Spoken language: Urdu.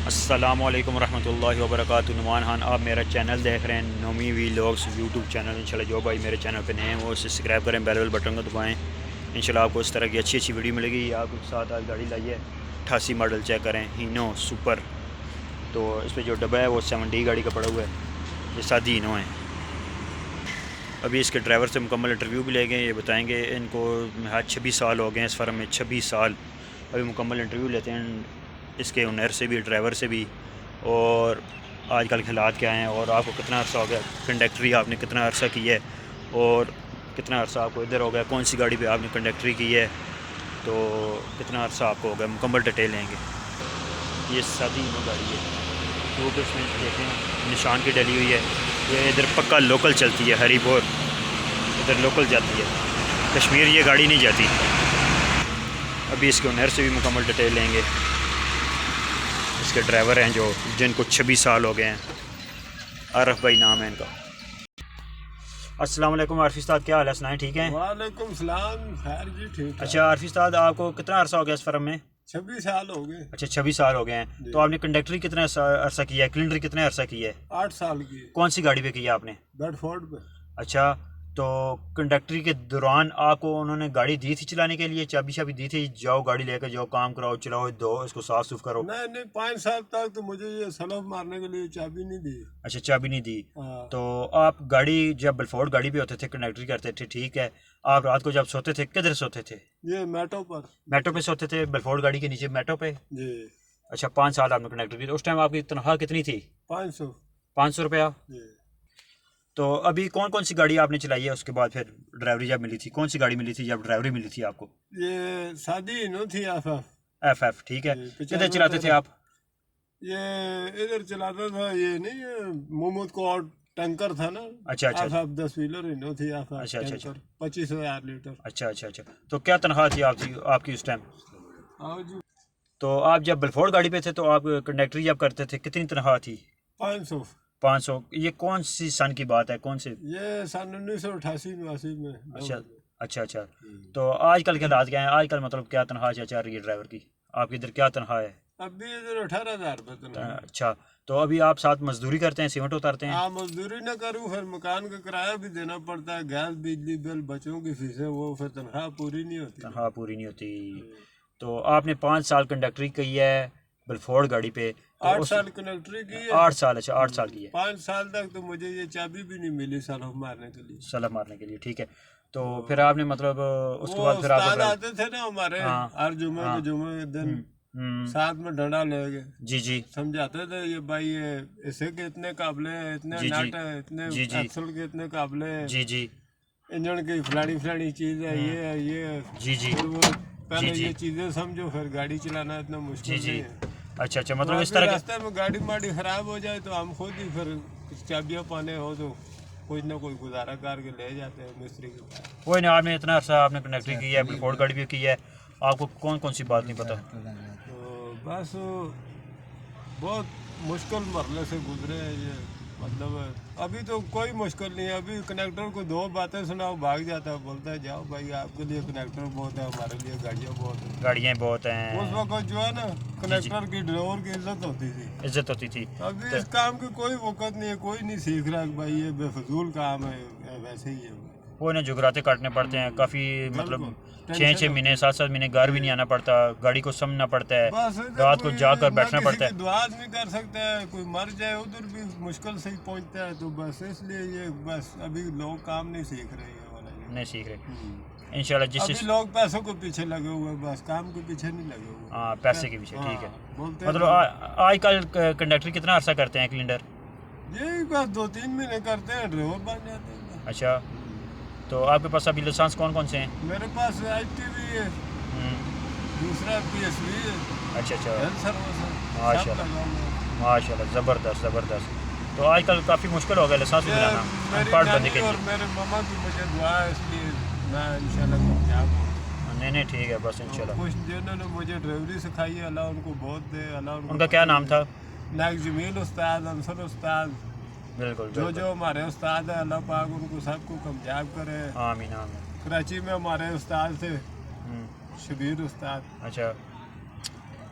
السلام علیکم ورحمۃ اللہ وبرکاتہ۔ نعمان خان، آپ میرا چینل دیکھ رہے ہیں، نومی ویلاگز یوٹیوب چینل۔ انشاءاللہ جو بھائی میرے چینل پہ نئے ہیں وہ سبسکرائب کریں، بیل بٹن کو دبائیں۔ انشاءاللہ آپ کو اس طرح کی اچھی ویڈیو ملے گی۔ آپ کے ساتھ آج گاڑی لائیے 88 ماڈل، چیک کریں، ہینو سپر۔ تو اس پہ جو ڈبہ ہے وہ 7D گاڑی کا پڑا ہوا ہے، یہ سادی ہینو ہے۔ ابھی اس کے ڈرائیور سے مکمل انٹرویو بھی لے گئے، یہ بتائیں گے ان کو 26 سال ہو گئے ہیں اس فرم میں، 26 سال۔ ابھی مکمل انٹرویو لیتے ہیں اس کے اونر سے بھی، ڈرائیور سے بھی، اور آج کل کے حالات کیا ہیں، اور آپ کو کتنا عرصہ ہو گیا کنڈکٹری آپ نے کتنا عرصہ کی ہے، اور کتنا عرصہ آپ کو ادھر ہو گیا، کون سی گاڑی پہ آپ نے کنڈکٹری کی ہے، تو کتنا عرصہ آپ کو ہو گیا، مکمل ڈیٹیل لیں گے۔ یہ سادی ہینو گاڑی ہے، تو اس میں دیکھیں نشان کی ڈلی ہوئی ہے، یہ ادھر پکا لوکل چلتی ہے، ہری پور ادھر لوکل جاتی ہے، کشمیر یہ گاڑی نہیں جاتی۔ ابھی اس کے اونر سے بھی مکمل ڈیٹیل لیں گے۔ اس کے ڈرائیور ہیں جو جن کو 26 سال ہو گئے ہیں، عارف بھائی نام ہے ان کا۔ السلام علیکم عارفی استاد، کیا حال ہے؟ سنائیں، ٹھیک ہیں؟ وعلیکم السلام، خیر جی، ٹھیک ہے۔ اچھا عارفی استاد، آپ کو کتنا عرصہ ہو گیا اس فرم میں؟ 26 سال ہو گئے۔ اچھا 26 سال ہو گئے ہیں، تو آپ نے کنڈکٹری کتنا عرصہ کیا ہے، کلنڈر کتنے عرصہ کی ہے؟ 8 سال کی۔ کون سی گاڑی پہ کی ہے آپ نے؟ بیڈ فورڈ پہ۔ اچھا، تو کنڈکٹری کے دوران آپ کو انہوں نے گاڑی دی تھی چلانے کے لیے، چابی شابی دی تھی، جاؤ گاڑی لے کے جاؤ، کام کراؤ، چلاؤ، دو اس کو صاف ستھرا کرو؟ نہیں، 5 سال تک تو مجھے یہ سلف مارنے کے لیے چابی نہیں دی۔ اچھا چابی نہیں دی۔ ہاں۔ تو آپ گاڑی جب بلفورڈ گاڑی پہ ہوتے تھے، کنڈکٹری کرتے تھے، ٹھیک ہے، آپ رات کو جب سوتے تھے کدھر سوتے تھے؟ یہ میٹو پر۔ میٹو پہ سوتے تھے، بلفورڈ گاڑی کے نیچے میٹو پہ؟ جی۔ اچھا 5 سال آپ نے کنڈکٹر کی، اس ٹائم آپ کی تنخواہ کتنی تھی؟ 500۔ 500 روپیہ۔ جی۔ تو ابھی کون کون سی گاڑی آپ نے چلائی ہے اس کے بعد پھر ڈرائیوری جب ملی تھی؟ کون سی گاڑی ملی تھی جب ڈرائیوری ملی تھی آپ کو؟ یہ سادی ہینو تھی ایف، ٹھیک ہے۔ کدھر چلاتے تھے آپ؟ یہ ادھر چلاتا تھا، یہ نہیں محمود کوٹ ٹینکر تھا نا۔ اچھا اچھا 10 ویلر ہینو تھی، اچھا اچھا 25,000 لیٹر۔ اچھا اچھا اچھا، تو کیا تنخواہ تھی آپ کی اس ٹائم؟ ہاں جی۔ تو آپ جب بلفورڈ گاڑی پہ تھے تو آپ کنڈکٹری جب کرتے تھے کتنی تنخواہ تھی؟ 500۔ 500۔ یہ کون سی سن کی بات ہے، کون سے؟ یہ سن 1988-89 میں۔ اچھا اچھا اچھا، تو آج کل کے حالات کیا ہیں؟ آج کل مطلب کیا تنخواہ چل رہی ہے ڈرائیور کی؟ آپ کی ادھر کیا تنخواہ ہے؟ ابھی ادھر 18,000 روپے تنخواہ۔ اچھا، تو ابھی آپ ساتھ مزدوری کرتے ہیں، سیمنٹ اتارتے ہیں؟ ہاں، مزدوری نہ کروں پھر مکان کا کرایہ بھی دینا پڑتا ہے، گیس بجلی بل، بچوں کی فیسیں، وہ پھر تنخواہ پوری نہیں ہوتی۔ تنخواہ پوری نہیں ہوتی۔ تو آپ نے 5 سال کنڈکٹری کی ہے بلفورڈ گاڑی پہ؟ 8 سال کنڈکٹری کی ہے۔ 8 سال، اچھا 8 سال کی ہے۔ 5 سال تک تو مجھے یہ چابی بھی نہیں ملی سلف مارنے کے لیے۔ سلب مارنے کے لیے، ٹھیک ہے۔ تو پھر آپ نے مطلب اس کے وہ بعد پھر آپ استاد آتے تھے نا ہمارے، ہاں، ہر جمعے کے جمعے کے دن ساتھ میں ڈنڈا لے گئے جی جی سمجھاتے تھے، یہ بھائی یہ اسے کے اتنے قابلے ہیں، اتنے جی جی نٹ ہیں، اتنے جی جی ایکسل کے اتنے قابلے ہیں، جی جی انجن کی فلانی چیز ہے، یہ ہے، یہ ہے۔ جی جی پھر وہ پہلے جی یہ چیزیں سمجھو، پھر گاڑی چلانا اتنا جی مشکل جی نہیں ہے۔ اچھا اچھا، مطلب اس ابھی طرح کے راستے میں گاڑی ماڑی خراب ہو جائے تو ہم خود ہی پھر چابیاں پانے ہو تو کوئی نہ کوئی گزارا کر کے لے جاتے ہیں مستری کے پاس۔ کوئی نہیں، آپ نے اتنا عرصہ آپ نے کنڈکٹری کی ہے، بلفورڈ گاڑی بھی کی ہے، آپ کو کون کون سی بات نہیں پتہ؟ تو بس بہت مشکل مرحلے سے گزرے ہیں یہ، مطلب ابھی تو کوئی مشکل نہیں ہے۔ ابھی کنڈکٹر کو 2 باتیں سناؤ بھاگ جاتا ہے، بولتا ہے جاؤ بھائی، آپ کے لیے کنڈکٹر بہت ہے، ہمارے لیے گاڑیاں بہت ہیں۔ گاڑیاں بہت ہیں، اس وقت جو ہے نا کنڈکٹر کی، ڈرائیور کی عزت ہوتی تھی، عزت ہوتی تھی۔ ابھی اس کام کی کوئی وقت نہیں ہے، کوئی نہیں سیکھ رہا کہ بھائی یہ بے فضول کام ہے، ویسے ہی ہے۔ وہ انہیں جغراتے کاٹنے پڑتے ہیں کافی، مطلب 6 مہینے 7 مہینے گھر بھی نہیں آنا پڑتا، گاڑی کو سمجھنا پڑتا ہے، بس رات کو جا کر بیٹھنا پڑتا ہے۔ دعا نہیں کر سکتا ہے، کوئی مر جائے ادھر بھی مشکل سے ہی پہنچتا ہے، تو بس اس لیے یہ بس ابھی لوگ کام نہیں سیکھ رہے ہیں والا یہ۔ نہیں سیکھ رہے انشاءاللہ، ابھی لوگ پیسوں کے پیچھے لگے ہوئے، بس کام کے پیچھے نہیں لگے ہوئے۔ ہاں، پیسے کے پیچھے، ٹھیک ہے۔ بولتے مطلب آج کل کنڈکٹر کتنا عرصہ کرتے ہیں کلنڈر؟ یہی بس 2-3 مہینے کرتے ہیں، ڈرائیور بن جاتے ہیں۔ اچھا، تو آپ کے پاس ابھی لائسنس کون کون سے ہیں؟ میرے پاس ITV ہے، دوسرا PSV ہے، اچھا اچھا، ہیلتھ سروس ہے، ماشاء سب اللہ لگا ہوا ہے۔ ماشاء اللہ، زبردست زبردست۔ تو آج کل کافی مشکل ہو گیا لائسنس بنانا ان میری پڑھ بندے نانی کے اور لیے۔ میرے ماما کی مجھے دعا ہے، اس لیے میں انشاءاللہ کامیاب ہوں۔ نہیں نہیں، ٹھیک ہے، بس انشاءاللہ۔ کچھ جنہوں نے مجھے ڈرائیوری سکھائی ہے، اللہ ان کو بہت دے، اللہ ان کا کیا نام تھا؟ نیک جمیل استاد، انصر استاد، بالکل جو بالکل، ہمارے استاد ہیں، اللہ پاک ان کو سب کو کامیاب کرے۔ آمین آمین۔ کراچی میں ہمارے استاد تھے، شبیر استاد، اچھا،